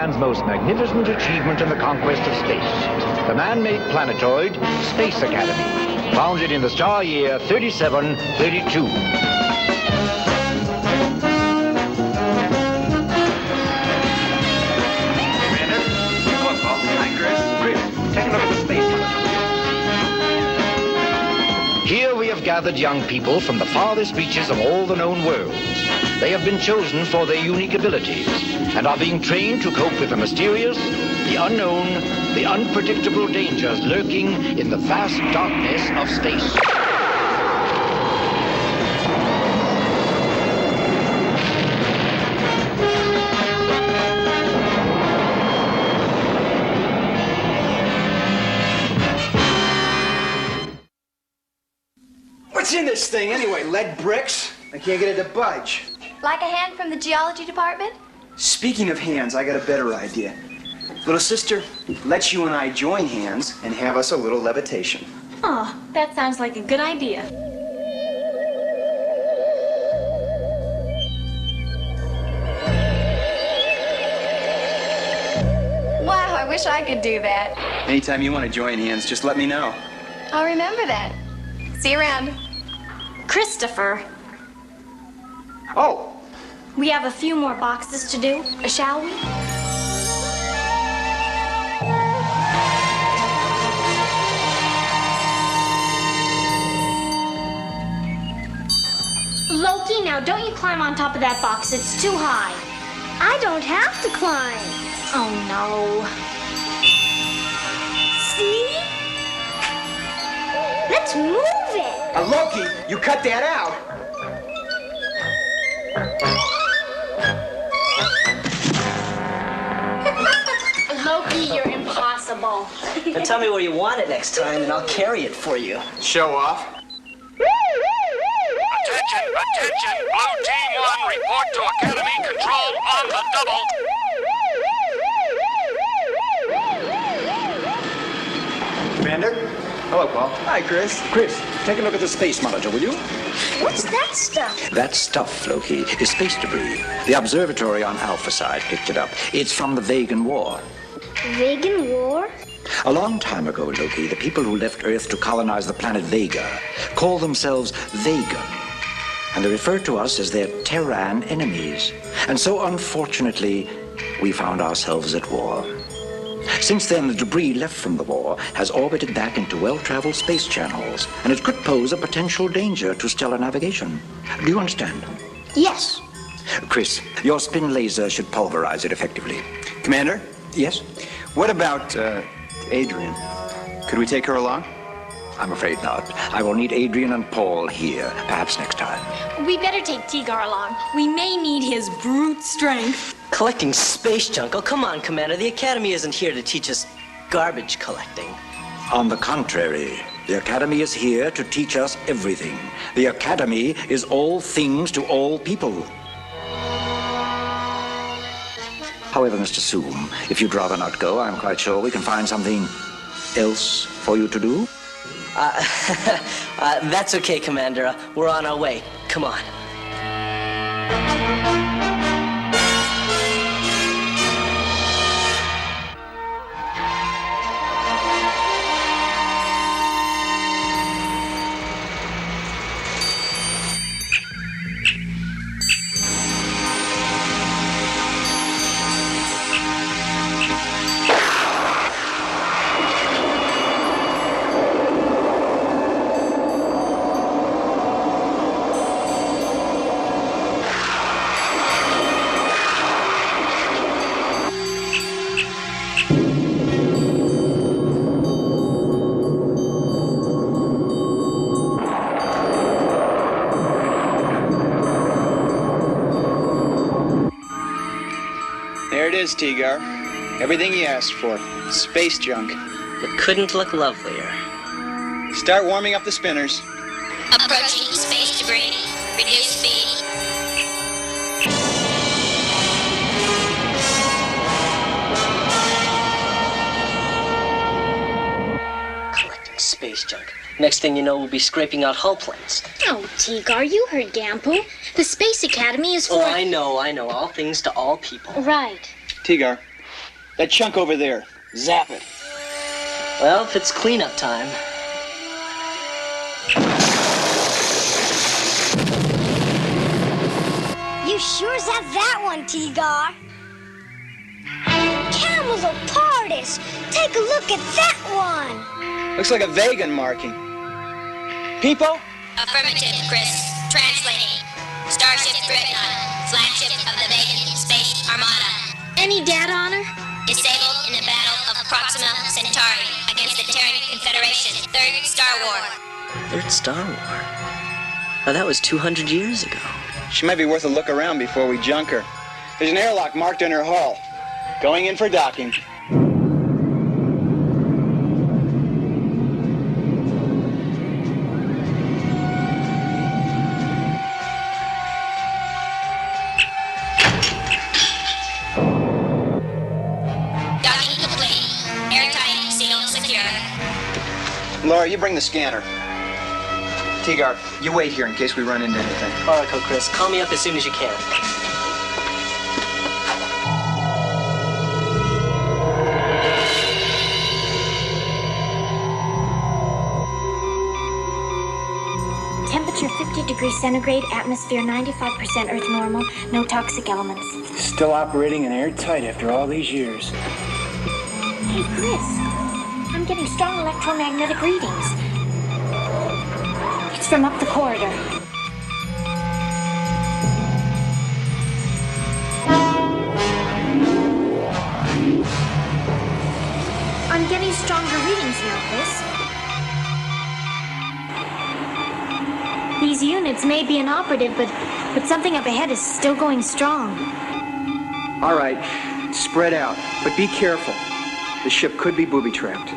man's most magnificent achievement in the conquest of space. The man-made planetoid, Space Academy, founded in the star year 3732. Here we have gathered young people from the farthest reaches of all the known worlds. They have been chosen for their unique abilities and are being trained to cope with the mysterious, the unknown, the unpredictable dangers lurking in the vast darkness of space. What's in this thing anyway? Lead bricks? I can't get it to budge. Like a hand from the geology department? Speaking of hands, I got a better idea. Little sister, let's you and I join hands and have us a little levitation. Oh, that sounds like a good idea. Wow, I wish I could do that. Anytime you want to join hands, just let me know. I'll remember that. See you around. Christopher, Oh, we have a few more boxes to do, shall we? Loki, now don't you climb on top of that box. It's too high. I don't have to climb. Oh, no. See? Let's move it. Loki, you cut that out. Loki, you're impossible. Now tell me where you want it next time, and I'll carry it for you. Show off. Attention, attention! Blue Team 1, report to Academy Control on the double! Commander? Hello, Paul. Hi, Chris. Chris, take a look at the space monitor, will you? What's that stuff? That stuff, Loki, is space debris. The observatory on Alpha side picked it up. It's from the Vegan War. Vegan War? A long time ago, Loki, the people who left Earth to colonize the planet Vega called themselves Vegan. And they refer to us as their Terran enemies. And so, unfortunately, we found ourselves at war. Since then, the debris left from the war has orbited back into well-traveled space channels, and it could pose a potential danger to stellar navigation. Do you understand? Yes. Chris, your spin laser should pulverize it effectively. Commander? Yes? What about, Adrian? Could we take her along? I'm afraid not. I will need Adrian and Paul here, perhaps next time. We better take Tigar along. We may need his brute strength. Collecting space junk? Oh, come on, Commander. The Academy isn't here to teach us garbage collecting. On the contrary, the Academy is here to teach us everything. The Academy is all things to all people. However, Mr. Soom, if you'd rather not go, I'm quite sure we can find something else for you to do. That's okay, Commander. We're on our way. Come on. There it is, Tigar. Everything you asked for. Space junk. It couldn't look lovelier. Start warming up the spinners. Approaching space debris. Reduce speed. Collecting space junk. Next thing you know, we'll be scraping out hull planes. Oh, Tigar, you heard Gampu. The Space Academy is for... Oh, I know. All things to all people. Right. Tigar, That chunk over there. Zap it. Well, if it's cleanup time. You sure zapped that one, Tigar. Camelopardus! Take a look at that one! Looks like a vegan marking. People? Affirmative, Chris. Translating. Starship Dreadnought, flagship of the Vegan Space Armada. Any data on her? Disabled in the Battle of Proxima Centauri against the Terran Confederation. Third Star War. Third Star War? Oh, that was 200 years ago. She might be worth a look around before we junk her. There's an airlock marked in her hull. Going in for docking. Docking complete. Airtight, seal secure. Laura, you bring the scanner. Tigar, you wait here in case we run into anything. Oracle, Chris, call me up as soon as you can. Temperature 50 degrees centigrade, atmosphere 95% Earth normal, no toxic elements. Still operating and airtight after all these years. Hey, Chris, I'm getting strong electromagnetic readings. It's from up the corridor. I'm getting stronger readings now, Chris. These units may be inoperative, but something up ahead is still going strong. All right, spread out, but be careful. The ship could be booby-trapped.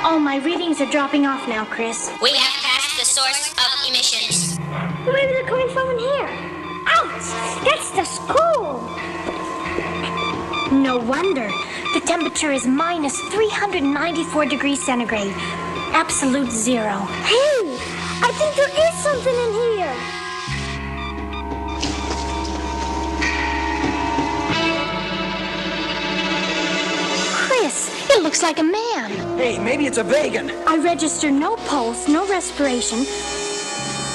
Oh, my readings are dropping off now, Chris. We have passed the source of emissions. Well, maybe they're coming from in here. Ouch! That's the school! No wonder. The temperature is minus 394 degrees centigrade. Absolute zero. Hey! I think there is something in here! Chris, it looks like a man. Hey, maybe it's a vegan. I register no pulse, no respiration,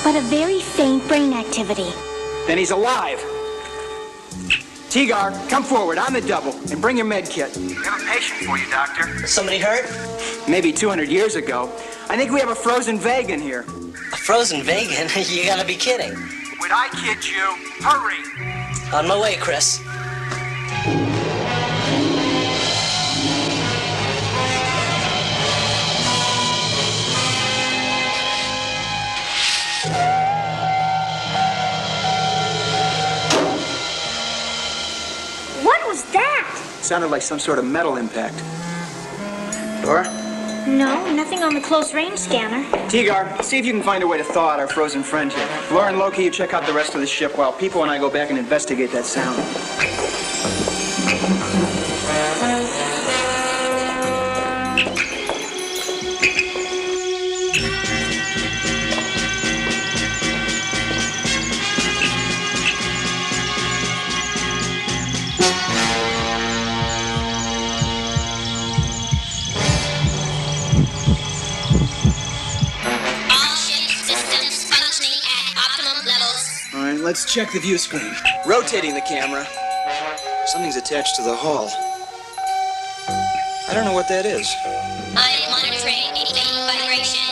but a very faint brain activity. Then he's alive. Tigar, come forward on the double and bring your med kit. We have a patient for you, Doctor. Somebody hurt? Maybe 200 years ago. I think we have a frozen vegan here. A frozen vegan? You gotta be kidding. Would I kid you? Hurry! On my way, Chris. What was that? Sounded like some sort of metal impact. Laura? No, nothing on the close-range scanner. Tigar, see if you can find a way to thaw out our frozen friend here. Laura and Loki, you check out the rest of the ship while People and I go back and investigate that sound. Let's check the view screen. Rotating the camera. Something's attached to the hull. I don't know what that is. I'm monitoring a faint vibration.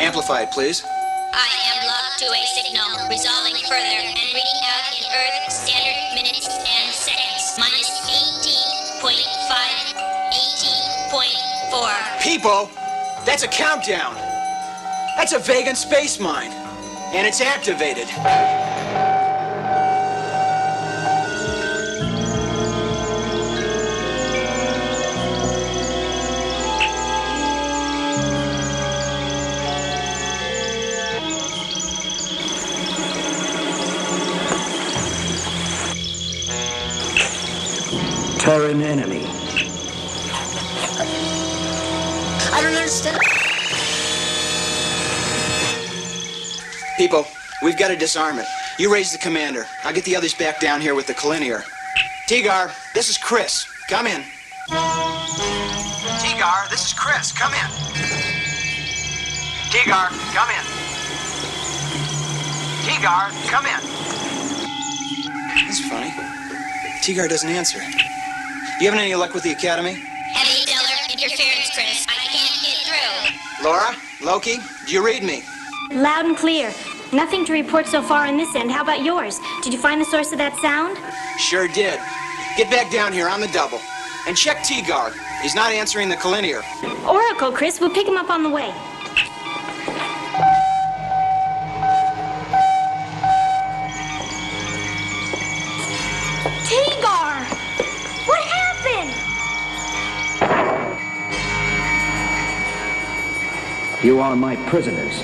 Amplify it, please. I am locked to a signal, resolving further and reading out in Earth standard minutes and seconds. Minus 18.5, 18.4. People, that's a countdown. That's a vegan space mine. And it's activated. Terran enemy. assistant. People, we've got to disarm it. You raise the commander. I'll get the others back down here with the collinear. Tigar, this is Chris. Come in. Tigar, this is Chris. Come in. Tigar, come in. Tigar, come in. That's funny. Tigar doesn't answer. You having any luck with the academy? Heavy stellar interference, Chris. I can't get through. Laura, Loki, do you read me? Loud and clear. Nothing to report so far on this end. How about yours? Did you find the source of that sound? Sure did. Get back down here on the double. And check Tigar. He's not answering the collinear. Oracle, Chris. We'll pick him up on the way. Tigar! What happened? You are my prisoners.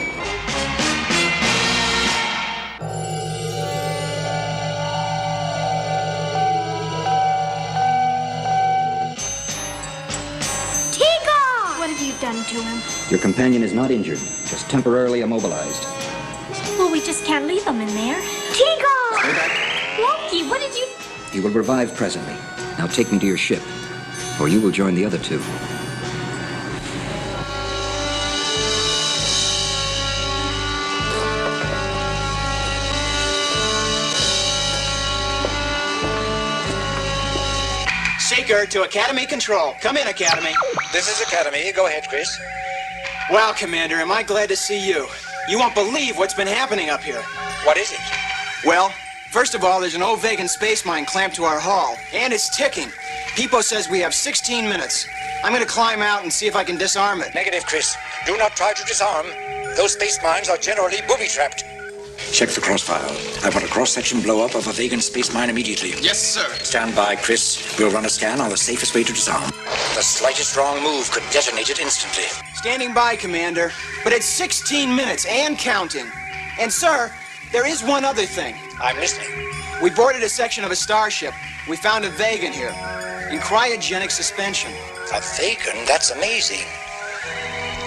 What have you done to him? Your companion is not injured, just temporarily immobilized. Well, we just can't leave him in there. Tigar! Loki, what did you... He will revive presently. Now take me to your ship, or you will join the other two. Seeker to Academy Control. Come in, Academy. This is Academy. Go ahead, Chris. Wow, Commander, am I glad to see you. You won't believe what's been happening up here. What is it? Well, first of all, there's an old vegan space mine clamped to our hull, and it's ticking. Peepo says we have 16 minutes. I'm gonna climb out and see if I can disarm it. Negative, Chris. Do not try to disarm. Those space mines are generally booby-trapped. Check the crossfire. I want a cross-section blow-up of a vegan space mine immediately. Yes, sir. Stand by, Chris. We'll run a scan on the safest way to disarm. The slightest wrong move could detonate it instantly. Standing by, Commander. But it's 16 minutes and counting. And, sir, there is one other thing. I'm listening. We boarded a section of a starship. We found a vegan here, in cryogenic suspension. A vegan? That's amazing.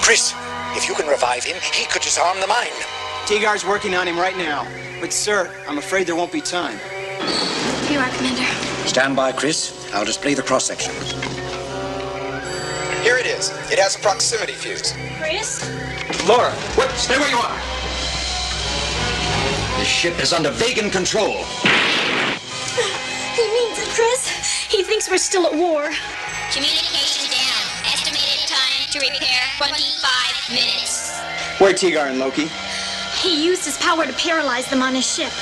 Chris, if you can revive him, he could disarm the mine. Tigar's working on him right now. But, sir, I'm afraid there won't be time. Here you are, Commander. Stand by, Chris. I'll display the cross-section. Here it is. It has a proximity fuse. Chris? Laura, what? Stay where you are. The ship is under vegan control. He means it, Chris. He thinks we're still at war. Communication down. Estimated time to repair 25 minutes. Where Tigar and Loki? He used his power to paralyze them on his ship.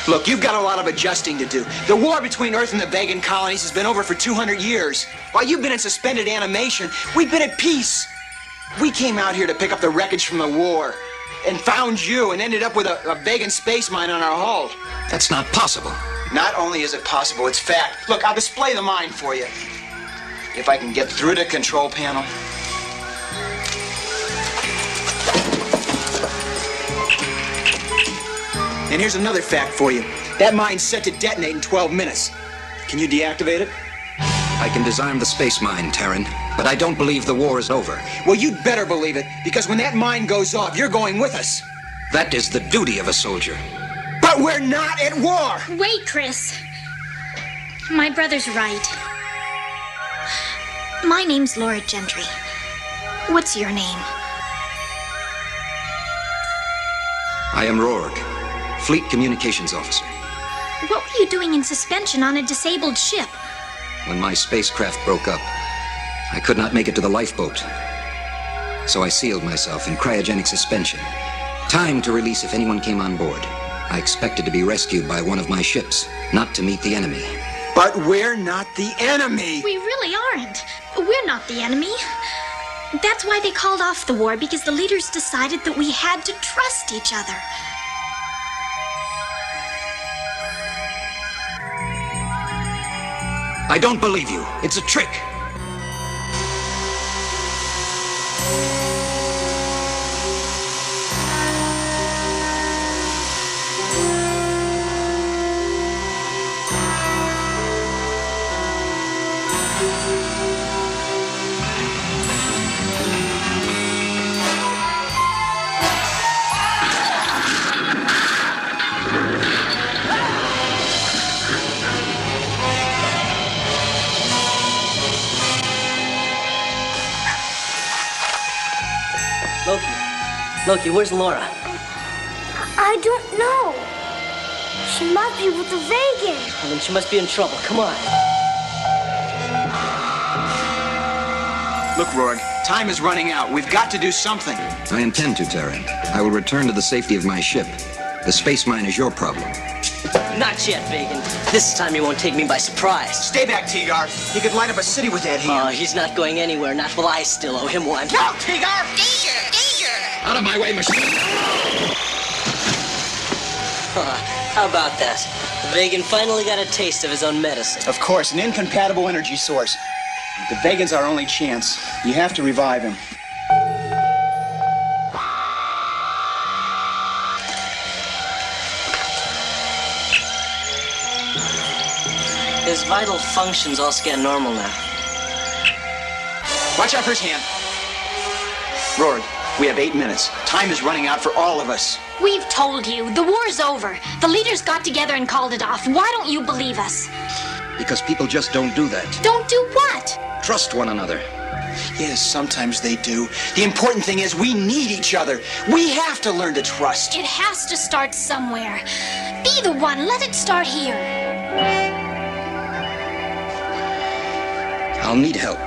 Look, you've got a lot of adjusting to do. The war between Earth and the vegan colonies has been over for 200 years. While you've been in suspended animation, we've been at peace. We came out here to pick up the wreckage from the war and found you and ended up with a vegan space mine on our hull. That's not possible. Not only is it possible, it's fact. Look, I'll display the mine for you. If I can get through the control panel. And here's another fact for you. That mine's set to detonate in 12 minutes. Can you deactivate it? I can disarm the space mine, Terran, but I don't believe the war is over. Well, you'd better believe it, because when that mine goes off, you're going with us. That is the duty of a soldier. But we're not at war! Wait, Chris. My brother's right. My name's Laura Gentry. What's your name? I am Rourke, Fleet Communications Officer. What were you doing in suspension on a disabled ship? When my spacecraft broke up, I could not make it to the lifeboat. So I sealed myself in cryogenic suspension. Time to release if anyone came on board. I expected to be rescued by one of my ships, not to meet the enemy. But we're not the enemy! We really aren't. We're not the enemy. That's why they called off the war, because the leaders decided that we had to trust each other. I don't believe you. It's a trick. Loki, where's Laura? I don't know. She might be with the vegan. Well, then she must be in trouble. Come on. Look, Rourke, time is running out. We've got to do something. I intend to, Terran. I will return to the safety of my ship. The space mine is your problem. Not yet, Vegan. This time he won't take me by surprise. Stay back, Tigar. He could light up a city with that hand. Oh, he's not going anywhere. Not while I still owe him one. No, Tigar! Danger! Danger! Out of my way, machine! How about that? Vegan finally got a taste of his own medicine. Of course, an incompatible energy source. The Vegan's our only chance. You have to revive him. His vital functions all scan normal now. Watch out for his hand. Rourke, we have 8 minutes. Time is running out for all of us. We've told you, the war's over. The leaders got together and called it off. Why don't you believe us? Because people just don't do that. Don't do what? Trust one another. Yes, sometimes they do. The important thing is we need each other. We have to learn to trust. It has to start somewhere. Be the one. Let it start here. I'll need help.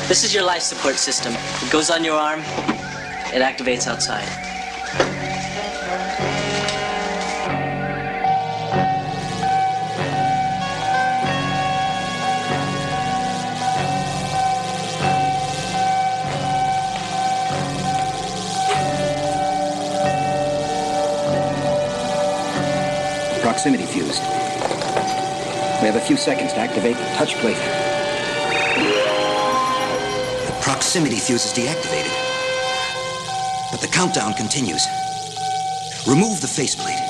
This is your life support system. It goes on your arm. It activates outside. Proximity fused. We have a few seconds to activate the touch plate. The proximity fuse is deactivated. But the countdown continues. Remove the faceplate.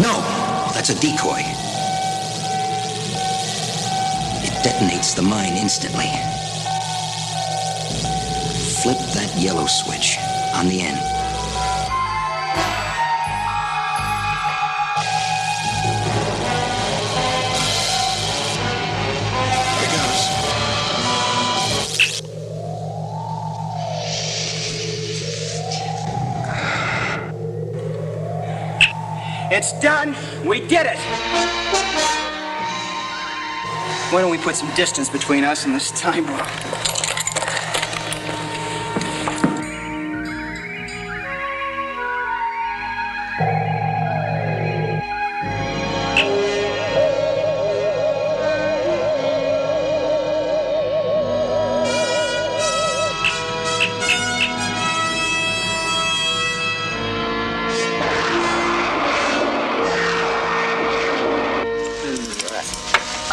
No, that's a decoy. It detonates the mine instantly. Flip that yellow switch on the end. It's done. We did it. Why don't we put some distance between us and this time bomb?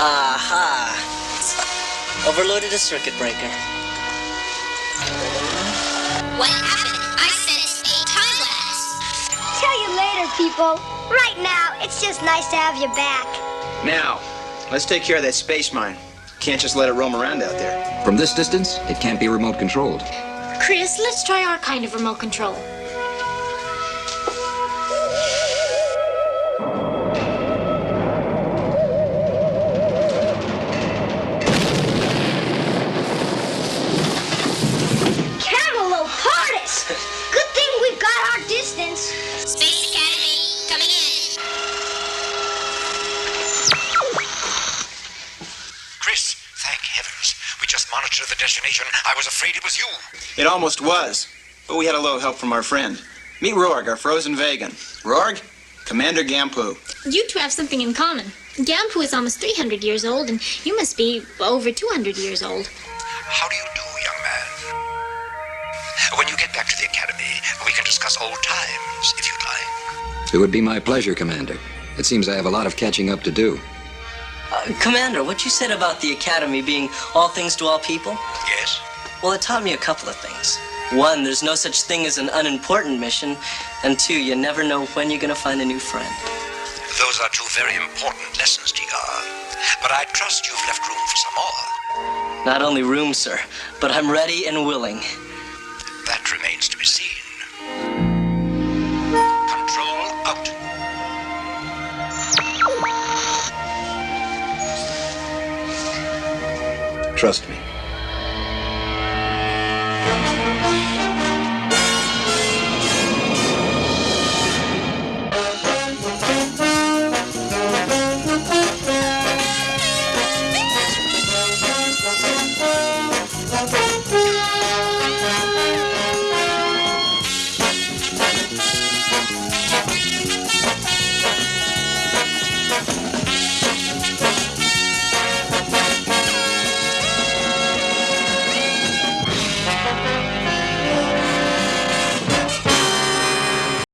Aha! Overloaded a circuit breaker. What happened? I sensed a time lapse. Tell you later, people. Right now, it's just nice to have you back. Now, let's take care of that space mine. Can't just let it roam around out there. From this distance, it can't be remote controlled. Chris, let's try our kind of remote control. Good thing we've got our distance. Space Academy, coming in. Chris, thank heavens. We just monitored the destination. I was afraid it was you. It almost was, but we had a little help from our friend. Meet Rourke, our frozen vegan. Rourke, Commander Gampu. You two have something in common. Gampu is almost 300 years old, and you must be over 200 years old. How do you do, young man? When you get back to the academy, we can discuss old times, if you'd like. It would be my pleasure, Commander. It seems I have a lot of catching up to do. Commander, what you said about the Academy being all things to all people? Yes? Well, it taught me a couple of things. One, there's no such thing as an unimportant mission. And two, you never know when you're going to find a new friend. Those are two very important lessons, Tigar. But I trust you've left room for some more. Not only room, sir, but I'm ready and willing. That remains to be seen. Control out. Trust me.